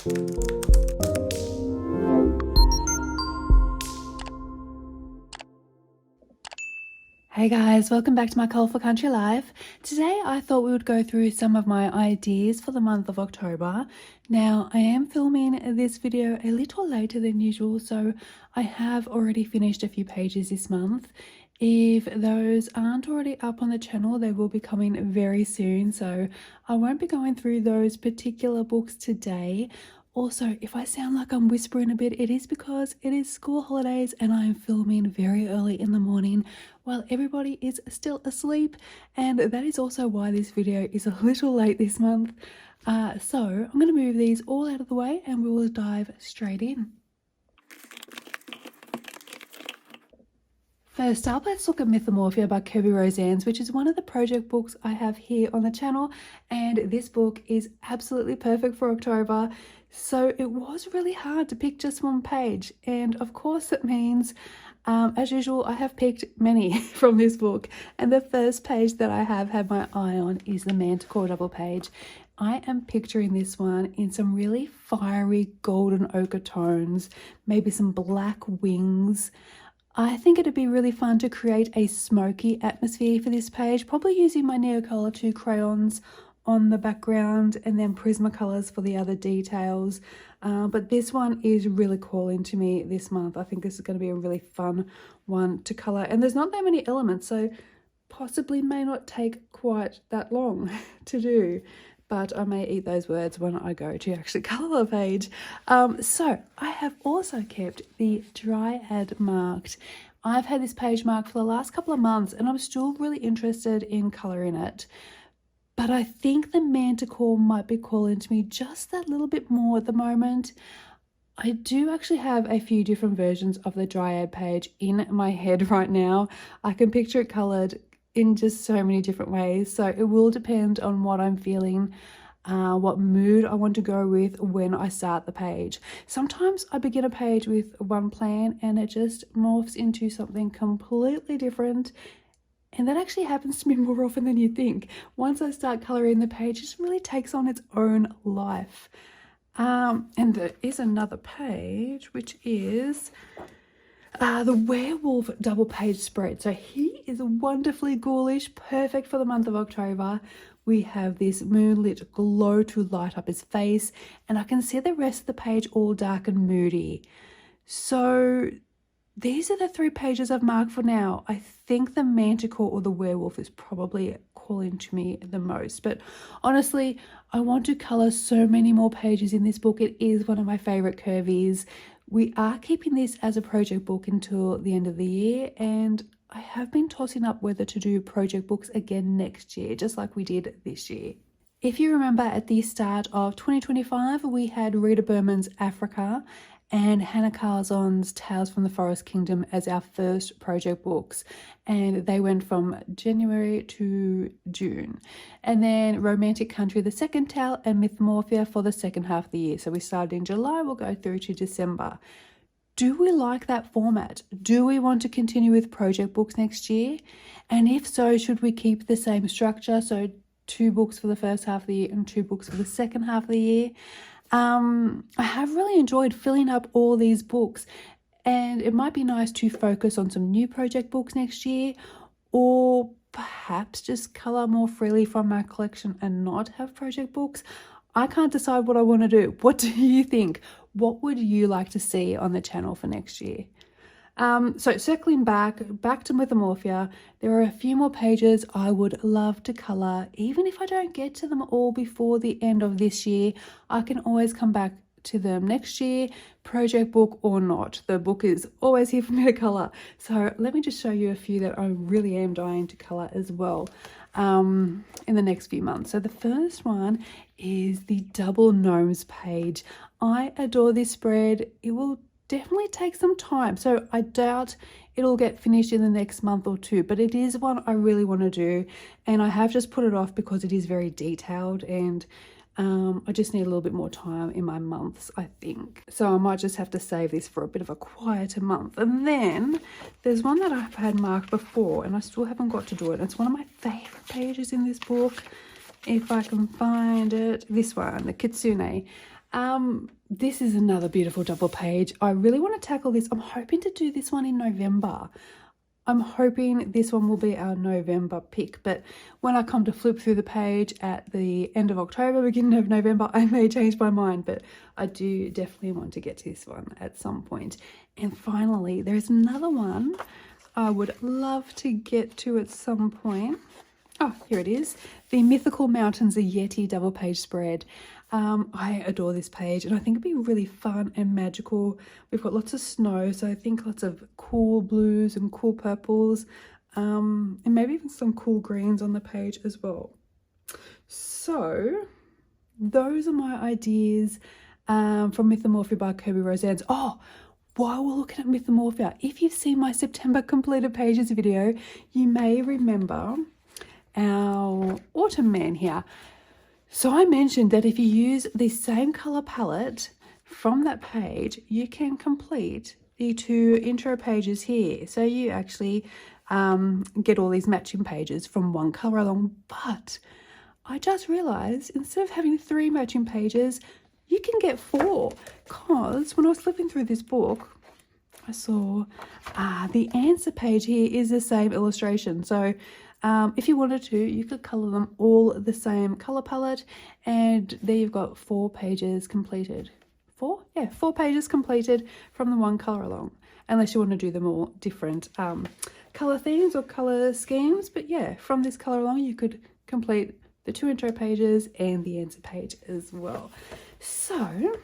Hey guys, welcome back to my Colourful Country Life. Today I thought we would go through some of my ideas for the month of October. Now I am filming this video a little later than usual, so I have already finished a few pages this month. If those aren't already up on the channel, they will be coming very soon, so I won't be going through those particular books today. Also, if I sound like I'm whispering a bit, it is because it is school holidays and I am filming very early in the morning while everybody is still asleep, and that is also why this video is a little late this month. So I'm going to move these all out of the way and we will dive straight in. First up, let's look at Mythomorphia by Kirby Roseannes, which is one of the project books I have here on the channel, and this book is absolutely perfect for October. So it was really hard to pick just one page, and of course it means, as usual, I have picked many from this book, and the first page that I have had my eye on is the Manticore double page. I am picturing this one in some really fiery golden ochre tones, maybe some black wings. I think it'd be really fun to create a smoky atmosphere for this page, probably using my Neocolor 2 crayons on the background and then Prismacolors for the other details. But this one is really calling to me this month. I think this is going to be a really fun one to colour, and there's not that many elements, so possibly may not take quite that long to do. But I may eat those words when I go to actually colour the page. So I have also kept the Dryad marked. I've had this page marked for the last couple of months and I'm still really interested in colouring it. But I think the Manticore might be calling to me just that little bit more at the moment. I do actually have a few different versions of the Dryad page in my head right now. I can picture it coloured in just so many different ways, so it will depend on what I'm feeling, what mood I want to go with when I start the page. Sometimes I begin a page with one plan and it just morphs into something completely different, and that actually happens to me more often than you think. Once I start colouring, the page just really takes on its own life. And there is another page which is the Werewolf double page spread. So he is wonderfully ghoulish, perfect for the month of October. We have this moonlit glow to light up his face, and I can see the rest of the page all dark and moody. So these are the three pages I've marked for now. I think the Manticore or the Werewolf is probably calling to me the most, but honestly, I want to colour so many more pages in this book. It is one of my favourite curvies. We are keeping this as a project book until the end of the year, and I have been tossing up whether to do project books again next year, just like we did this year. If you remember, at the start of 2025, we had Rita Berman's Africa and Hannah Carzon's Tales from the Forest Kingdom as our first project books, and they went from January to June. And then Romantic Country, the second tale, and Mythomorphia for the second half of the year. So we started in July, we'll go through to December. Do we like that format? Do we want to continue with project books next year? And if so, should we keep the same structure? So 2 books for the first half of the year and 2 books for the second half of the year. I have really enjoyed filling up all these books, and it might be nice to focus on some new project books next year, or perhaps just colour more freely from my collection and not have project books. I can't decide what I want to do. What do you think? What would you like to see on the channel for next year? So circling back to Mythomorphia, there are a few more pages I would love to colour. Even if I don't get to them all before the end of this year, I can always come back to them next year, project book or not. The book is always here for me to colour. So let me just show you a few that I really am dying to colour as well in the next few months. So the first one is the Double Gnomes page. I adore this spread. It will definitely take some time, so I doubt it'll get finished in the next month or 2, but it is one I really want to do, and I have just put it off because it is very detailed, and I just need a little bit more time in my months, I think. So I might just have to save this for a bit of a quieter month. And then there's one that I've had marked before and I still haven't got to do it. It's one of my favorite pages in this book, if I can find it. This one, the Kitsune. This is another beautiful double page. I really want to tackle this. I'm hoping to do this one in November. I'm hoping this one will be our November pick, but when I come to flip through the page at the end of October, beginning of November, I may change my mind, but I do definitely want to get to this one at some point. And finally, there's another one I would love to get to at some point. Oh, here it is. The Mythical Mountains, a Yeti double page spread. I adore this page and I think it'd be really fun and magical. We've got lots of snow, so I think lots of cool blues and cool purples, and maybe even some cool greens on the page as well. So those are my ideas from Mythomorphia by Kirby Roseanne's. Oh, while we're looking at Mythomorphia, if you've seen my September completed pages video, you may remember our autumn man here. So I mentioned that if you use the same color palette from that page, you can complete the 2 intro pages here. So you actually get all these matching pages from one color along. But I just realized instead of having 3 matching pages, you can get 4, because when I was flipping through this book, I saw the answer page here is the same illustration. So if you wanted to, you could color them all the same color palette, and there you've got 4 pages completed. 4? Yeah, 4 pages completed from the one color along, unless you want to do them all different color themes or color schemes. But yeah, from this color along, you could complete the 2 intro pages and the answer page as well. So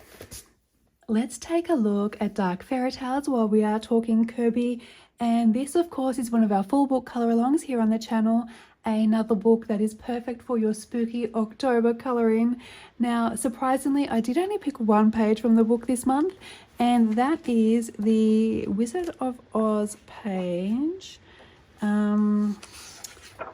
let's take a look at Dark Fairy Tales while we are talking Kirby. And this, of course, is one of our full book color alongs here on the channel. Another book that is perfect for your spooky October coloring. Now, surprisingly, I did only pick 1 page from the book this month, and that is the Wizard of Oz page.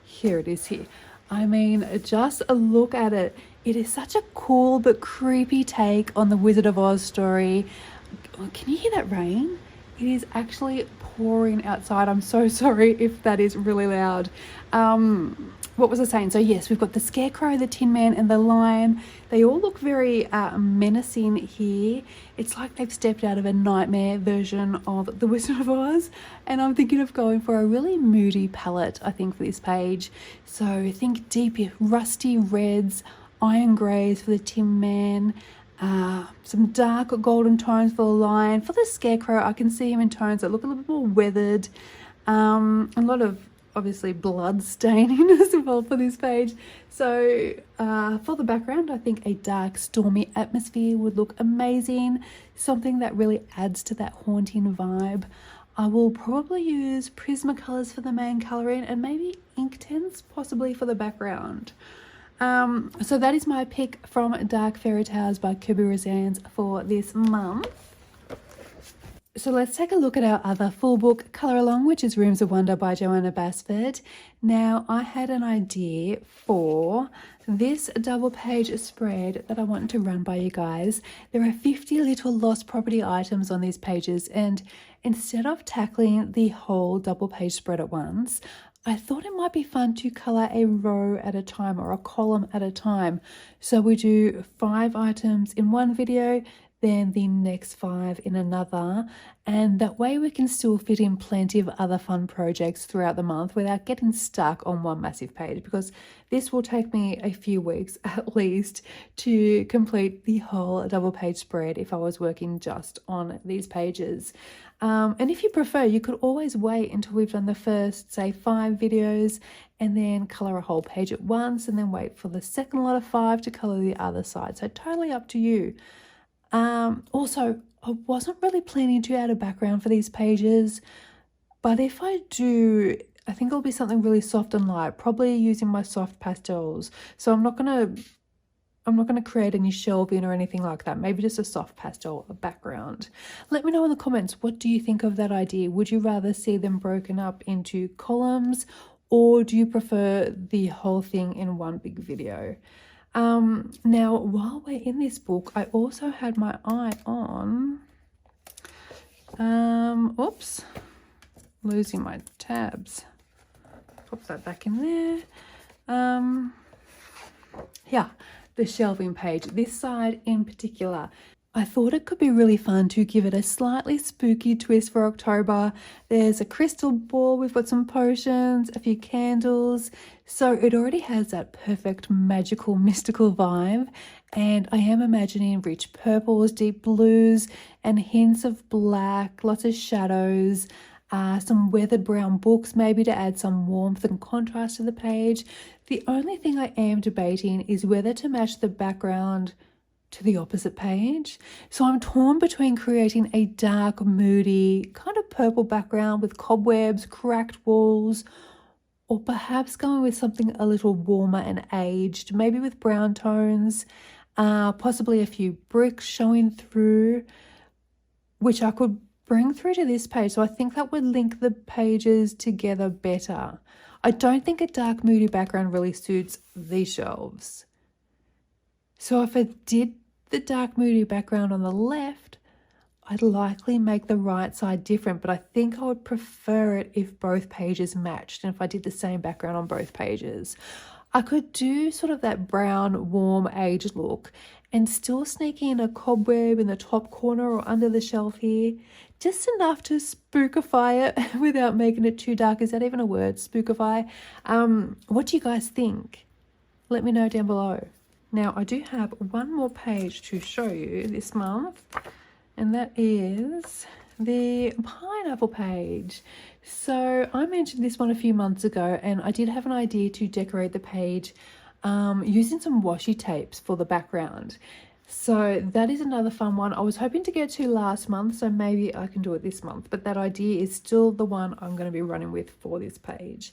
Here it is here. I mean, just a look at it. It is such a cool but creepy take on the Wizard of Oz story. Can you hear that rain? It is actually pouring outside. I'm so sorry if that is really loud. What was I saying? So yes, we've got the Scarecrow, the Tin Man, and the Lion. They all look very menacing here. It's like they've stepped out of a nightmare version of the Wizard of Oz. And I'm thinking of going for a really moody palette, I think, for this page. So think deep, rusty reds, iron greys for the Tin Man, some dark golden tones for the Lion. For the Scarecrow, I can see him in tones that look a little bit more weathered. A lot of obviously blood staining as well for this page. So for the background, I think a dark stormy atmosphere would look amazing, something that really adds to that haunting vibe. I will probably use Prismacolors for the main colouring and maybe Inktense possibly for the background. So that is my pick from Dark Fairy Tales by Kirby Roseanne's for this month. So let's take a look at our other full book colour along, which is Rooms of Wonder by Joanna Basford. Now, I had an idea for this double page spread that I wanted to run by you guys. There are 50 little lost property items on these pages, and instead of tackling the whole double page spread at once, I thought it might be fun to colour a row at a time or a column at a time. So we do 5 items in one video, then the next 5 in another, and that way we can still fit in plenty of other fun projects throughout the month without getting stuck on one massive page, because this will take me a few weeks at least to complete the whole double page spread if I was working just on these pages. And if you prefer, you could always wait until we've done the first, say, 5 videos and then colour a whole page at once, and then wait for the second lot of 5 to colour the other side. So totally up to you. Also, I wasn't really planning to add a background for these pages, but if I do, I think it'll be something really soft and light, probably using my soft pastels. So I'm not gonna create any shelving or anything like that. Maybe just a soft pastel background. Let me know in the comments, what do you think of that idea? Would you rather see them broken up into columns, or do you prefer the whole thing in one big video? Now, while we're in this book, I also had my eye on, oops, losing my tabs. Pop that back in there. Yeah, the shelving page, this side in particular. I thought it could be really fun to give it a slightly spooky twist for October. There's a crystal ball, we've got some potions, a few candles. So it already has that perfect magical, mystical vibe. And I am imagining rich purples, deep blues, and hints of black, lots of shadows, some weathered brown books maybe to add some warmth and contrast to the page. The only thing I am debating is whether to match the background to the opposite page. So I'm torn between creating a dark, moody, kind of purple background with cobwebs, cracked walls, or perhaps going with something a little warmer and aged, maybe with brown tones, possibly a few bricks showing through, which I could bring through to this page. So I think that would link the pages together better. I don't think a dark, moody background really suits these shelves. So if I did the dark moody background on the left, I'd likely make the right side different, but I think I would prefer it if both pages matched and if I did the same background on both pages. I could do sort of that brown, warm, aged look and still sneak in a cobweb in the top corner or under the shelf here, just enough to spookify it without making it too dark. Is that even a word, spookify? What do you guys think? Let me know down below. Now, I do have one more page to show you this month, and that is the pineapple page. So I mentioned this one a few months ago, and I did have an idea to decorate the page using some washi tapes for the background. So that is another fun one. I was hoping to get to last month, so maybe I can do it this month, but that idea is still the one I'm going to be running with for this page.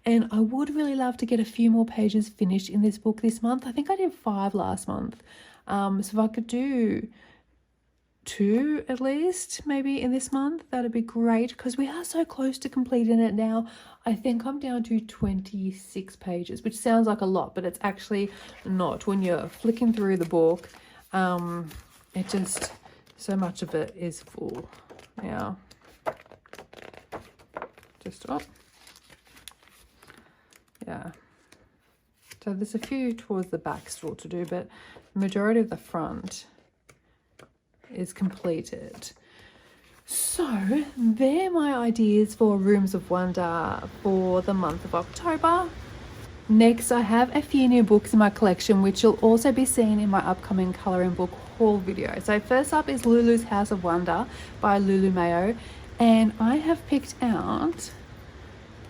And I would really love to get a few more pages finished in this book this month. I think I did 5 last month. So if I could do 2 at least, maybe in this month, that'd be great, because we are so close to completing it now. I think I'm down to 26 pages, which sounds like a lot, but it's actually not. When you're flicking through the book, it just, so much of it is full. Now, just stop. Yeah, so there's a few towards the back still to do, but the majority of the front is completed. So they're my ideas for Rooms of Wonder for the month of October. Next, I have a few new books in my collection, which you'll also be seeing in my upcoming colouring book haul video. So first up is Lulu's House of Wonder by Lulu Mayo, and I have picked out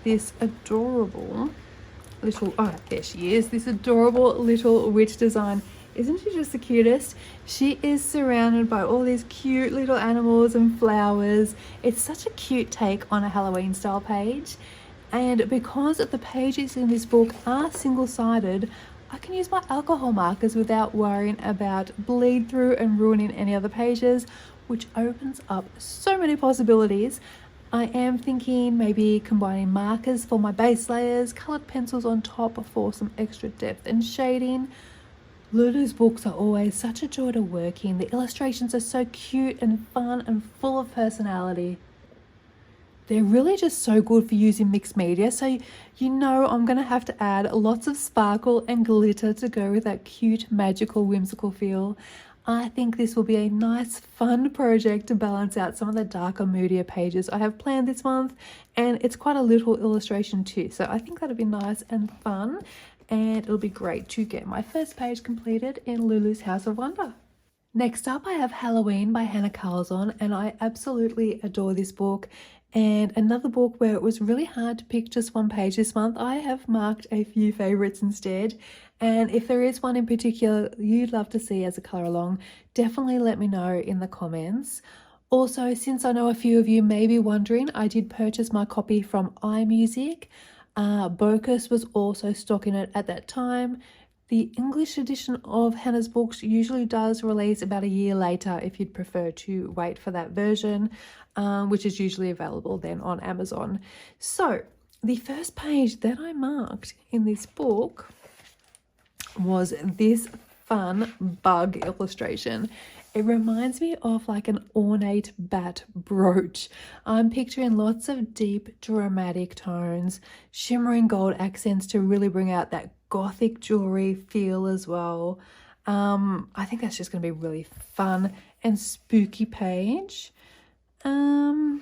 this adorable little, oh, there she is, this adorable little witch design. Isn't she just the cutest? She is surrounded by all these cute little animals and flowers. It's such a cute take on a Halloween style page. And because the pages in this book are single-sided, I can use my alcohol markers without worrying about bleed through and ruining any other pages, which opens up so many possibilities. I am thinking maybe combining markers for my base layers, coloured pencils on top for some extra depth and shading. Lulu's books are always such a joy to work in. The illustrations are so cute and fun and full of personality. They're really just so good for using mixed media, so you know I'm going to have to add lots of sparkle and glitter to go with that cute, magical, whimsical feel. I think this will be a nice, fun project to balance out some of the darker, moodier pages I have planned this month, and it's quite a little illustration too, so I think that'll be nice and fun, and it'll be great to get my first page completed in Lulu's House of Wonder. Next up, I have Halloween by Hannah Carlzon, and I absolutely adore this book. And another book where it was really hard to pick just one page this month, I have marked a few favorites instead. And if there is one in particular you'd love to see as a colour along, definitely let me know in the comments. Also, since I know a few of you may be wondering, I did purchase my copy from iMusic. Bocus was also stocking it at that time. The English edition of Hannah's books usually does release about a year later if you'd prefer to wait for that version, which is usually available then on Amazon. So the first page that I marked in this book was this fun bug illustration. It reminds me of like an ornate bat brooch. I'm picturing lots of deep dramatic tones, shimmering gold accents to really bring out that gothic jewelry feel as well. I think that's just going to be really fun and spooky page. Now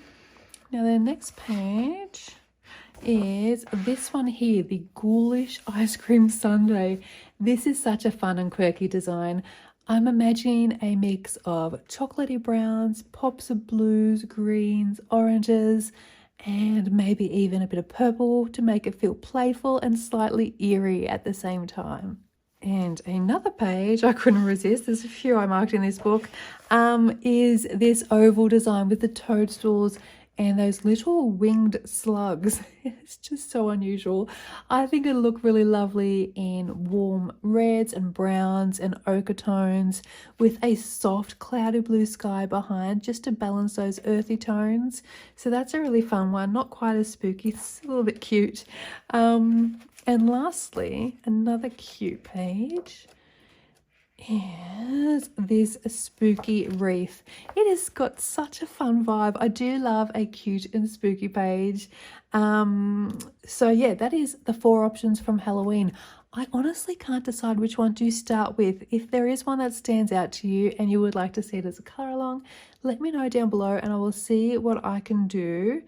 the next page is this one here, the Ghoulish Ice Cream Sundae. This is such a fun and quirky design. I'm imagining a mix of chocolatey browns, pops of blues, greens, oranges, and maybe even a bit of purple to make it feel playful and slightly eerie at the same time. And another page I couldn't resist, there's a few I marked in this book, is this oval design with the toadstools and those little winged slugs. It's just so unusual. I think it'll look really lovely in warm reds and browns and ochre tones with a soft cloudy blue sky behind just to balance those earthy tones. So that's a really fun one, not quite as spooky, it's a little bit cute. And lastly, another cute page is this spooky wreath. It has got such a fun vibe. I do love a cute and spooky page. So yeah, that is the 4 options from Halloween. I honestly can't decide which one to start with. If there is one that stands out to you and you would like to see it as a colour along, let me know down below and I will see what I can do.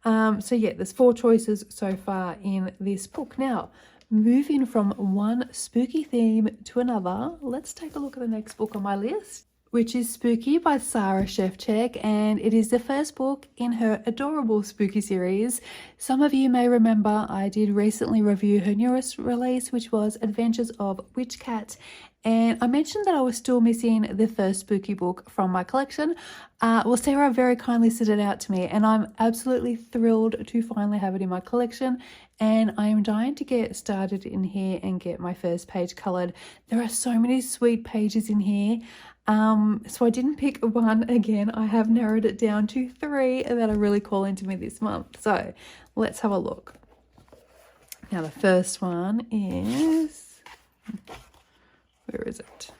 So yeah, there's 4 choices so far in this book. Now, moving from one spooky theme to another, let's take a look at the next book on my list, which is Spooky by Sarah Shefchak, and it is the first book in her adorable spooky series. Some of you may remember I did recently review her newest release, which was Adventures of Witch Cat, and I mentioned that I was still missing the first spooky book from my collection. Well, Sarah very kindly sent it out to me, and I'm absolutely thrilled to finally have it in my collection, and I am dying to get started in here and get my first page coloured. There are so many sweet pages in here. So I didn't pick one again. I have narrowed it down to 3 that are really calling to me this month. So let's have a look. Now the first one is, where is it?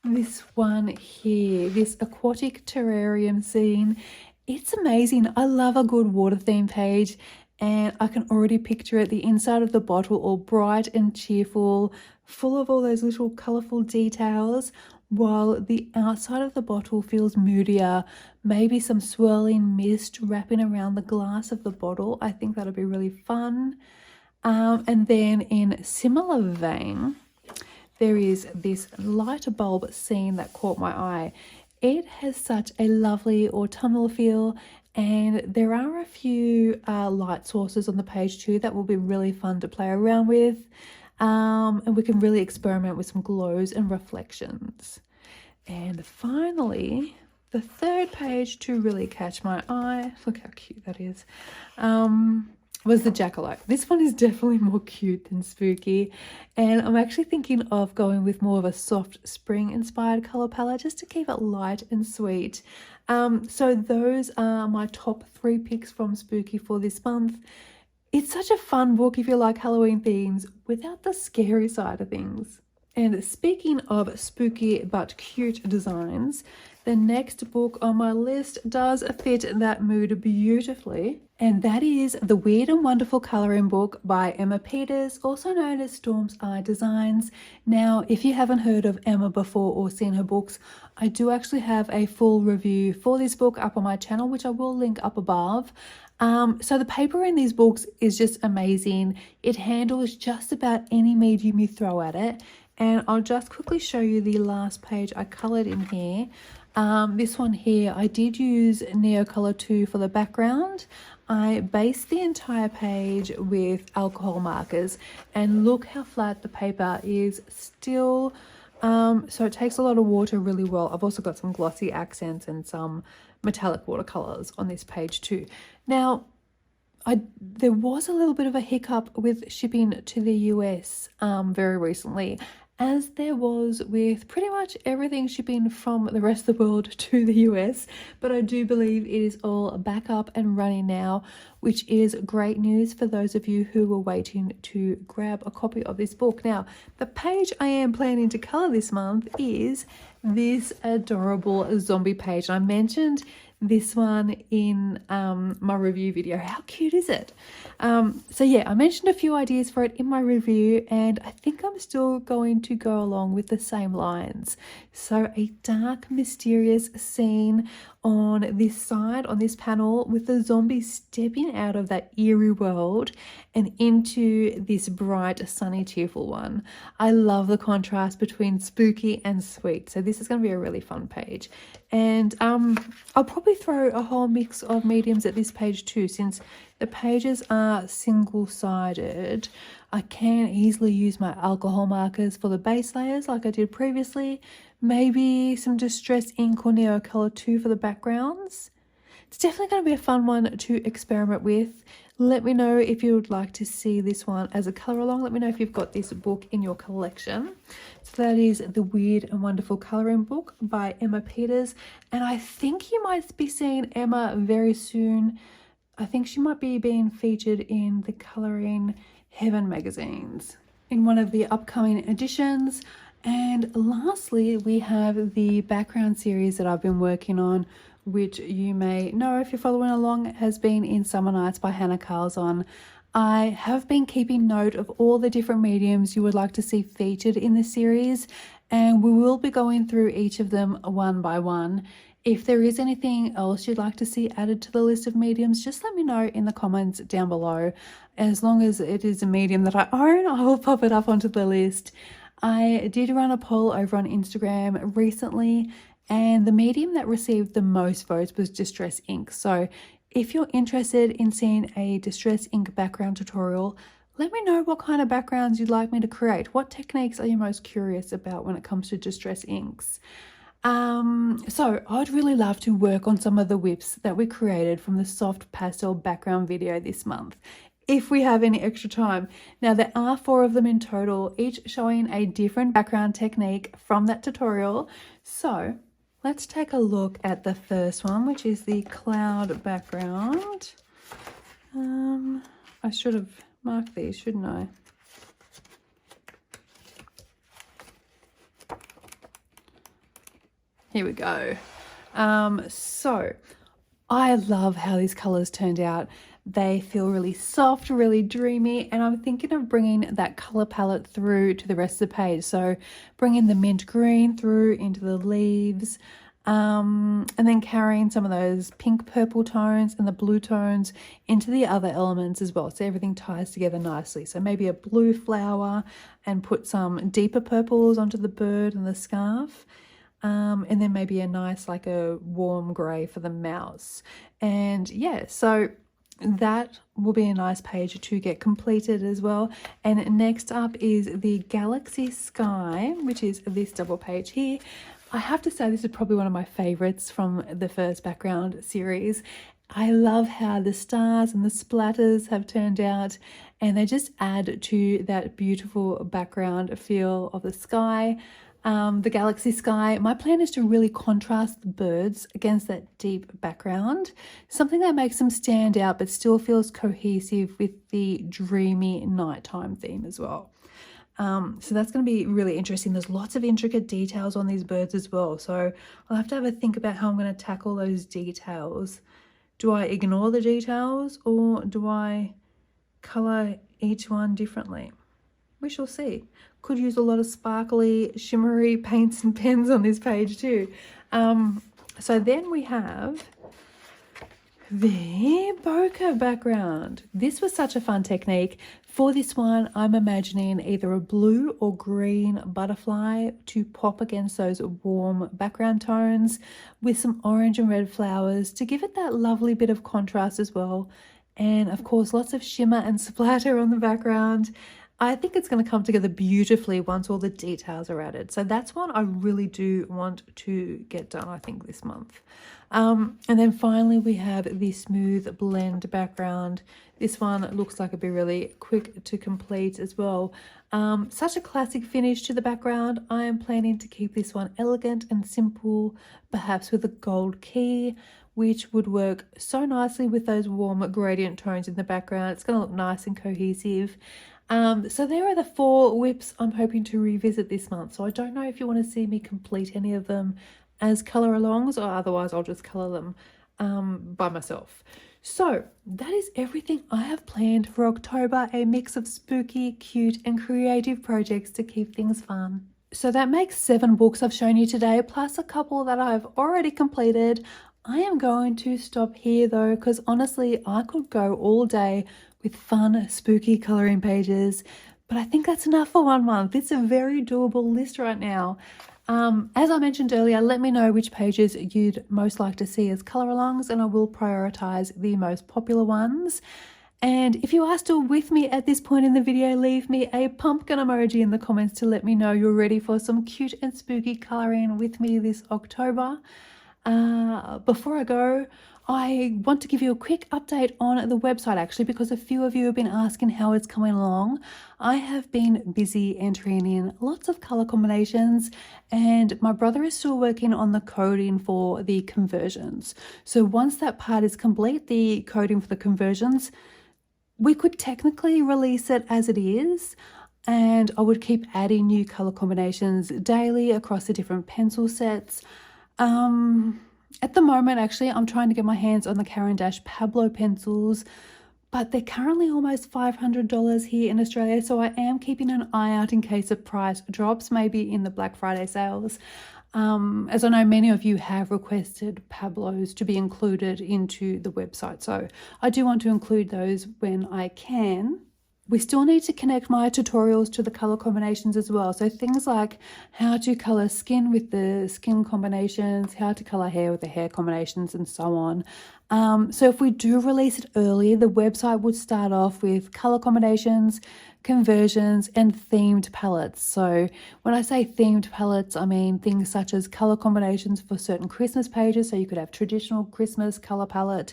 This one here, this aquatic terrarium scene. It's amazing. I love a good water theme page, and I can already picture it, the inside of the bottle all bright and cheerful, full of all those little colourful details, while the outside of the bottle feels moodier, maybe some swirling mist wrapping around the glass of the bottle. I think that'll be really fun. And then in similar vein, there is this light bulb scene that caught my eye. It has such a lovely autumnal feel, and there are a few light sources on the page too that will be really fun to play around with, and we can really experiment with some glows and reflections. And finally, the third page to really catch my eye, look how cute that is, was the jackalope. This one is definitely more cute than spooky, and I'm actually thinking of going with more of a soft spring inspired color palette just to keep it light and sweet. So those are my top 3 picks from Spooky for this month. It's such a fun book if you like Halloween themes without the scary side of things. And speaking of spooky but cute designs, the next book on my list does fit that mood beautifully, and that is The Weird and Wonderful Colouring Book by Emma Peters, also known as Storm's Eye Designs. Now, if you haven't heard of Emma before or seen her books, I do actually have a full review for this book up on my channel, which I will link up above. So the paper in these books is just amazing. It handles just about any medium you throw at it. And I'll just quickly show you the last page I coloured in here. This one here, I did use Neocolor 2 for the background. I based the entire page with alcohol markers, and look how flat the paper is still. So it takes a lot of water really well. I've also got some glossy accents and some metallic watercolors on this page too. Now, there was a little bit of a hiccup with shipping to the US very recently, as there was with pretty much everything shipping from the rest of the world to the US, but I do believe it is all back up and running now, which is great news for those of you who were waiting to grab a copy of this book. Now, the page I am planning to colour this month is this adorable zombie page. I mentioned this one in my review video. How cute is it? So yeah, I mentioned a few ideas for it in my review, and I think I'm still going to go along with the same lines. So a dark, mysterious scene on this side, on this panel, with the zombie stepping out of that eerie world and into this bright, sunny, cheerful one. I love the contrast between spooky and sweet. So this is going to be a really fun page. And I'll probably throw a whole mix of mediums at this page too, since the pages are single-sided. I can easily use my alcohol markers for the base layers like I did previously. Maybe some Distress ink or Neo Color too for the backgrounds. It's definitely going to be a fun one to experiment with. Let me know if you would like to see this one as a color along. Let me know if you've got this book in your collection. So that is The Weird and Wonderful Coloring Book by Emma Peters. And I think you might be seeing Emma very soon. I think she might be being featured in the Coloring Heaven magazines in one of the upcoming editions. And lastly, we have the background series that I've been working on, which you may know if you're following along, has been in Summer Nights by Hannah Carlson. I have been keeping note of all the different mediums you would like to see featured in the series, and we will be going through each of them one by one. If there is anything else you'd like to see added to the list of mediums, just let me know in the comments down below. As long as it is a medium that I own, I will pop it up onto the list. I did run a poll over on Instagram recently, and the medium that received the most votes was Distress ink. So if you're interested in seeing a Distress ink background tutorial, let me know what kind of backgrounds you'd like me to create. What techniques are you most curious about when it comes to Distress inks? So I'd really love to work on some of the whips that we created from the soft pastel background video this month, if we have any extra time. Now there are 4 of them in total, each showing a different background technique from that tutorial. So let's take a look at the first one, which is the cloud background. I should have marked these, shouldn't I? Here we go. So I love how these colors turned out. They feel really soft, really dreamy, and I'm thinking of bringing that color palette through to the rest of the page. So bringing the mint green through into the leaves, and then carrying some of those pink purple tones and the blue tones into the other elements as well, so everything ties together nicely. So maybe a blue flower and put some deeper purples onto the bird and the scarf. And then maybe a nice, like a warm grey for the mouse. And yeah, so that will be a nice page to get completed as well. And next up is the Galaxy Sky, which is this double page here. I have to say this is probably one of my favorites from the first background series. I love how the stars and the splatters have turned out, and they just add to that beautiful background feel of the sky. The galaxy sky, my plan is to really contrast the birds against that deep background, something that makes them stand out but still feels cohesive with the dreamy nighttime theme as well. So that's going to be really interesting. There's lots of intricate details on these birds as well, so I'll have to have a think about how I'm going to tackle those details. Do I ignore the details, or do I colour each one differently? We shall see. Could use a lot of sparkly, shimmery paints and pens on this page too. So then we have the bokeh background. This was such a fun technique. For this one, I'm imagining either a blue or green butterfly to pop against those warm background tones with some orange and red flowers to give it that lovely bit of contrast as well. And of course, lots of shimmer and splatter on the background. I think it's going to come together beautifully once all the details are added. So that's one I really do want to get done, I think, this month. And then finally we have the smooth blend background. This one looks like it'd be really quick to complete as well. Such a classic finish to the background. I am planning to keep this one elegant and simple, perhaps with a gold key, which would work so nicely with those warm gradient tones in the background. It's going to look nice and cohesive. So there are the 4 whips I'm hoping to revisit this month. So I don't know if you want to see me complete any of them as colour alongs, or otherwise I'll just colour them by myself. So that is everything I have planned for October, a mix of spooky, cute and creative projects to keep things fun. So that makes 7 books I've shown you today, plus a couple that I've already completed. I am going to stop here though, because honestly, I could go all day with fun, spooky colouring pages, but I think that's enough for 1 month. It's a very doable list right now. As I mentioned earlier, let me know which pages you'd most like to see as colour alongs, and I will prioritise the most popular ones. And if you are still with me at this point in the video, leave me a pumpkin emoji in the comments to let me know you're ready for some cute and spooky colouring with me this October. Before I go, I want to give you a quick update on the website actually, because a few of you have been asking how it's coming along. I have been busy entering in lots of color combinations, and my brother is still working on the coding for the conversions. So once that part is complete, the coding for the conversions, we could technically release it as it is, and I would keep adding new color combinations daily across the different pencil sets. At the moment, actually, I'm trying to get my hands on the Caran d'Ache Pablo pencils, but they're currently almost $500 here in Australia, so I am keeping an eye out in case the price drops, maybe in the Black Friday sales. As I know many of you have requested Pablos to be included into the website, so I do want to include those when I can. We still need to connect my tutorials to the color combinations as well. So things like how to color skin with the skin combinations, how to color hair with the hair combinations, and so on. So if we do release it early, the website would start off with color combinations, conversions, and themed palettes. So when I say themed palettes, I mean things such as color combinations for certain Christmas pages. So you could have traditional Christmas color palette,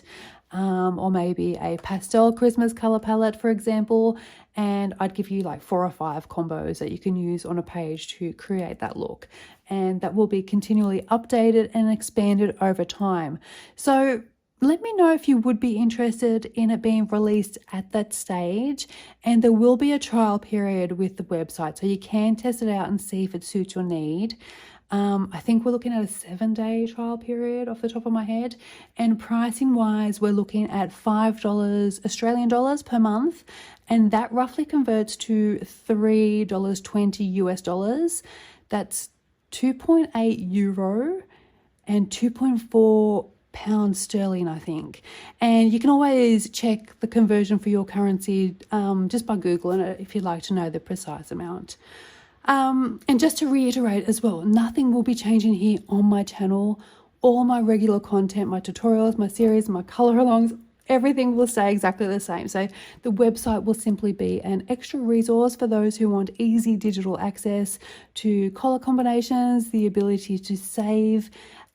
or maybe a pastel Christmas color palette, for example, and I'd give you like 4 or 5 combos that you can use on a page to create that look, and that will be continually updated and expanded over time. So let me know if you would be interested in it being released at that stage, and there will be a trial period with the website, so you can test it out and see if it suits your need. I think we're looking at a 7-day trial period off the top of my head, and pricing wise, we're looking at $5 Australian dollars per month, and that roughly converts to $3.20 US dollars. That's 2.8 euro and 2.4 pounds sterling, I think. And you can always check the conversion for your currency just by Googling it if you'd like to know the precise amount. And just to reiterate as well, nothing will be changing here on my channel. All my regular content, my tutorials, my series, my color alongs, everything will stay exactly the same. So the website will simply be an extra resource for those who want easy digital access to color combinations, the ability to save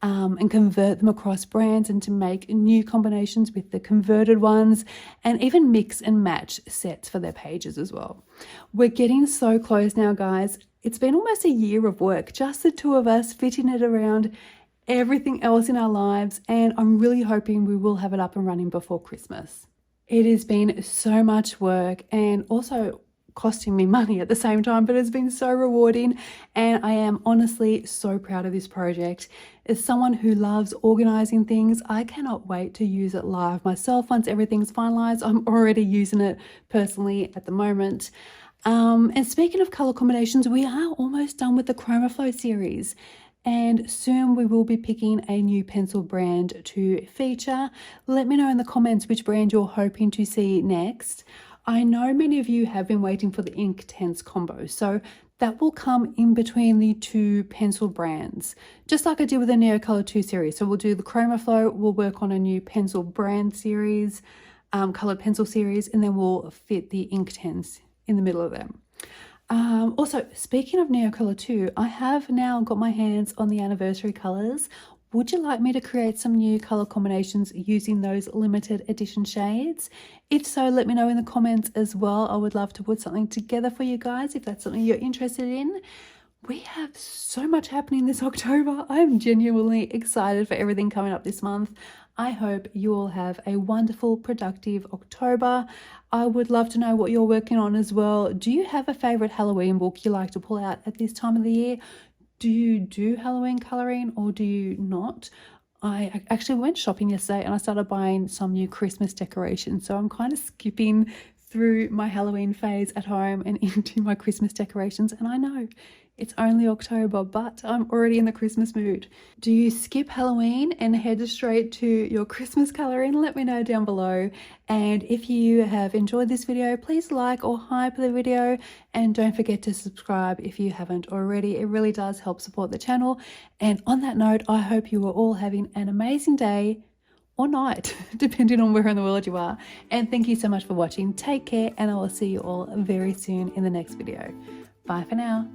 and convert them across brands, and to make new combinations with the converted ones, and even mix and match sets for their pages as well. We're getting so close now, guys. It's been almost a year of work, just the 2 of us fitting it around everything else in our lives, and I'm really hoping we will have it up and running before Christmas. It has been so much work, and also costing me money at the same time, but it's been so rewarding, and I am honestly so proud of this project. As someone who loves organizing things, I cannot wait to use it live myself once everything's finalized. I'm already using it personally at the moment. And speaking of color combinations, we are almost done with the Chromaflow series, and soon we will be picking a new pencil brand to feature. Let me know in the comments which brand you're hoping to see next. I know many of you have been waiting for the Inktense combo, so that will come in between the 2 pencil brands, just like I did with the Neocolor 2 series. So we'll do the Chromaflow, we'll work on a new pencil brand series, colored pencil series, and then we'll fit the Inktense in the middle of them. Also, speaking of Neocolor 2, I have now got my hands on the anniversary colors. Would you like me to create some new color combinations using those limited edition shades? If so, let me know in the comments as well. I would love to put something together for you guys if that's something you're interested in. We have so much happening this October. I'm genuinely excited for everything coming up this month. I hope you all have a wonderful, productive October. I would love to know what you're working on as well. Do you have a favorite Halloween book you like to pull out at this time of the year? Do you do Halloween coloring or do you not? I actually went shopping yesterday and I started buying some new Christmas decorations. So I'm kind of skipping through my Halloween phase at home and into my Christmas decorations. And I know it's only October, but I'm already in the Christmas mood. Do you skip Halloween and head straight to your Christmas colouring? Let me know down below. And if you have enjoyed this video, please like or hype the video, and don't forget to subscribe if you haven't already. It really does help support the channel. And on that note, I hope you are all having an amazing day or night, depending on where in the world you are. And thank you so much for watching. Take care, and I will see you all very soon in the next video. Bye for now.